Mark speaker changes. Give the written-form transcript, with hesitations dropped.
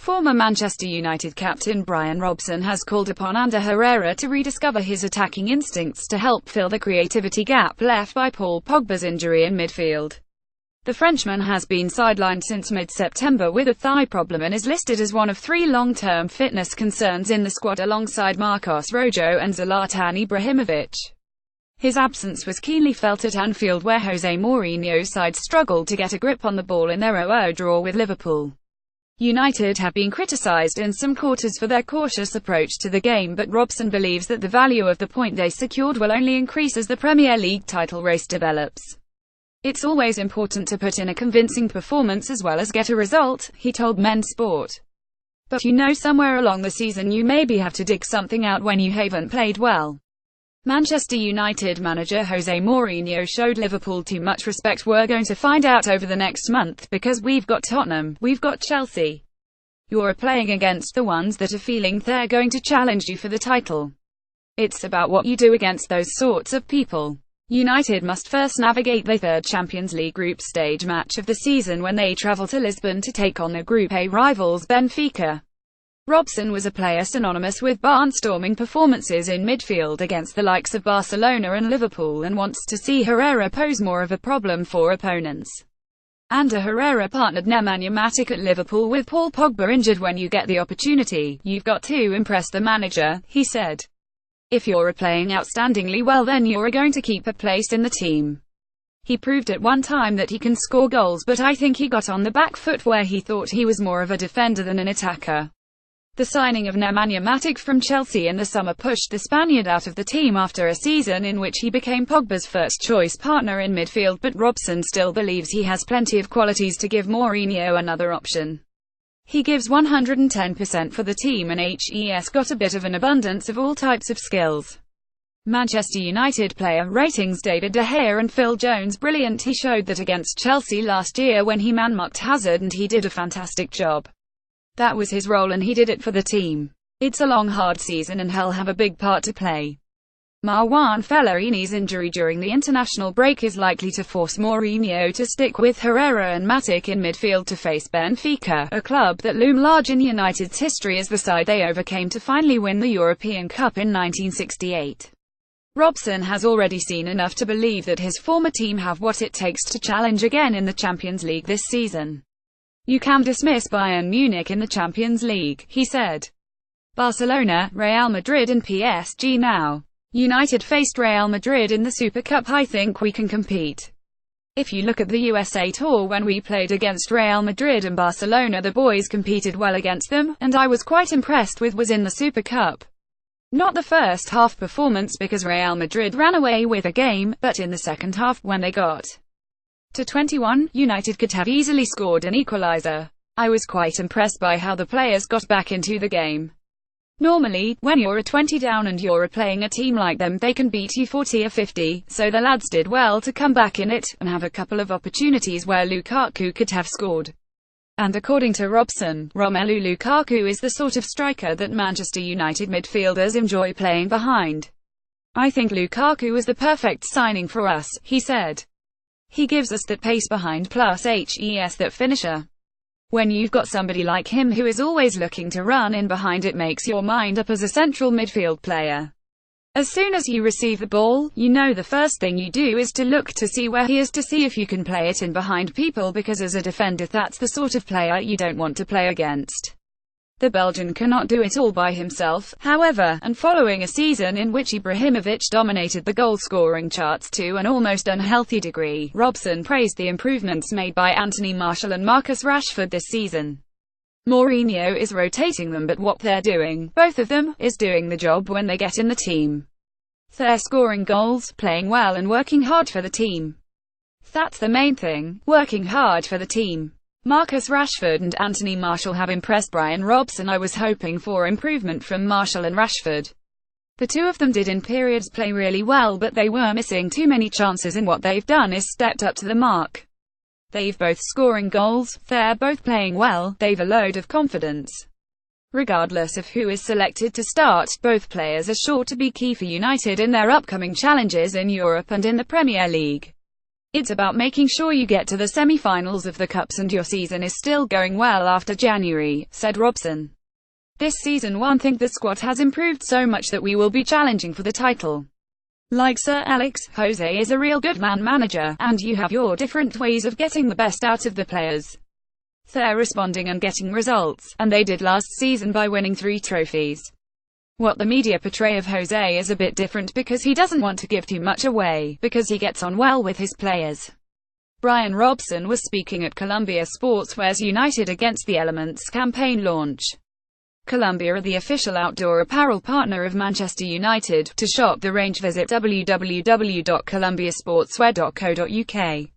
Speaker 1: Former Manchester United captain Brian Robson has called upon Herrera to rediscover his attacking instincts to help fill the creativity gap left by Paul Pogba's injury in midfield. The Frenchman has been sidelined since mid-September with a thigh problem and is listed as one of 3 long-term fitness concerns in the squad alongside Marcos Rojo and Zlatan Ibrahimovic. His absence was keenly felt at Anfield, where Jose Mourinho's side struggled to get a grip on the ball in their 0-0 draw with Liverpool. United have been criticised in some quarters for their cautious approach to the game, but Robson believes that the value of the point they secured will only increase as the Premier League title race develops. "It's always important to put in a convincing performance as well as get a result," he told Men's Sport. "But somewhere along the season you maybe have to dig something out when you haven't played well." Manchester United manager Jose Mourinho showed Liverpool too much respect. "We're going to find out over the next month, because we've got Tottenham, we've got Chelsea. You're playing against the ones that are feeling they're going to challenge you for the title. It's about what you do against those sorts of people." United must first navigate the third Champions League group stage match of the season when they travel to Lisbon to take on their Group A rivals Benfica. Robson was a player synonymous with barnstorming performances in midfield against the likes of Barcelona and Liverpool, and wants to see Herrera pose more of a problem for opponents. Herrera partnered Nemanja Matic at Liverpool with Paul Pogba injured. "When you get the opportunity, you've got to impress the manager," he said. "If you're playing outstandingly well, then you're going to keep a place in the team." He proved at one time that he can score goals, but I think he got on the back foot where he thought he was more of a defender than an attacker. The signing of Nemanja Matic from Chelsea in the summer pushed the Spaniard out of the team after a season in which he became Pogba's first-choice partner in midfield, but Robson still believes he has plenty of qualities to give Mourinho another option. "He gives 110% for the team and he's got a bit of an abundance of all types of skills." Manchester United player ratings David De Gea and Phil Jones brilliant. "He showed that against Chelsea last year when he man-marked Hazard, and he did a fantastic job. That was his role and he did it for the team. It's a long hard season and he'll have a big part to play." Marwan Fellaini's injury during the international break is likely to force Mourinho to stick with Herrera and Matic in midfield to face Benfica, a club that loom large in United's history as the side they overcame to finally win the European Cup in 1968. Robson has already seen enough to believe that his former team have what it takes to challenge again in the Champions League this season. "You can dismiss Bayern Munich in the Champions League," he said. "Barcelona, Real Madrid and PSG now. United faced Real Madrid in the Super Cup. I think we can compete. If you look at the USA Tour, when we played against Real Madrid and Barcelona, the boys competed well against them, and I was quite impressed with was in the Super Cup. Not the first half performance because Real Madrid ran away with a game, but in the second half, when they got to 21, United could have easily scored an equalizer. I was quite impressed by how the players got back into the game. Normally, when you're a 20 down and you're playing a team like them, they can beat you 40 or 50, so the lads did well to come back in it, and have a couple of opportunities where Lukaku could have scored." And according to Robson, Romelu Lukaku is the sort of striker that Manchester United midfielders enjoy playing behind. "I think Lukaku is the perfect signing for us," he said. "He gives us that pace behind plus he's that finisher. When you've got somebody like him who is always looking to run in behind, it makes your mind up as a central midfield player. As soon as you receive the ball, the first thing you do is to look to see where he is, to see if you can play it in behind people, because as a defender that's the sort of player you don't want to play against." The Belgian cannot do it all by himself, however, and following a season in which Ibrahimovic dominated the goal-scoring charts to an almost unhealthy degree, Robson praised the improvements made by Anthony Martial and Marcus Rashford this season. Mourinho is rotating them, but what they're doing, both of them, is doing the job when they get in the team. They're scoring goals, playing well and working hard for the team. That's the main thing, working hard for the team. Marcus Rashford and Anthony Martial have impressed Brian Robson. "I was hoping for improvement from Martial and Rashford. The two of them did in periods play really well, but they were missing too many chances, and what they've done is stepped up to the mark. They've both scoring goals, they're both playing well, they've a load of confidence." Regardless of who is selected to start, both players are sure to be key for United in their upcoming challenges in Europe and in the Premier League. It's about making sure you get to the semi-finals of the Cups and your season is still going well after January, said Robson. This season I think the squad has improved so much that we will be challenging for the title. Like Sir Alex, Jose is a real good manager, and you have your different ways of getting the best out of the players. They're responding and getting results, and they did last season by winning 3 trophies. What the media portray of Jose is a bit different because he doesn't want to give too much away, because he gets on well with his players. Brian Robson was speaking at Columbia Sportswear's United Against the Elements campaign launch. Columbia are the official outdoor apparel partner of Manchester United. To shop the range, visit www.columbiasportswear.co.uk.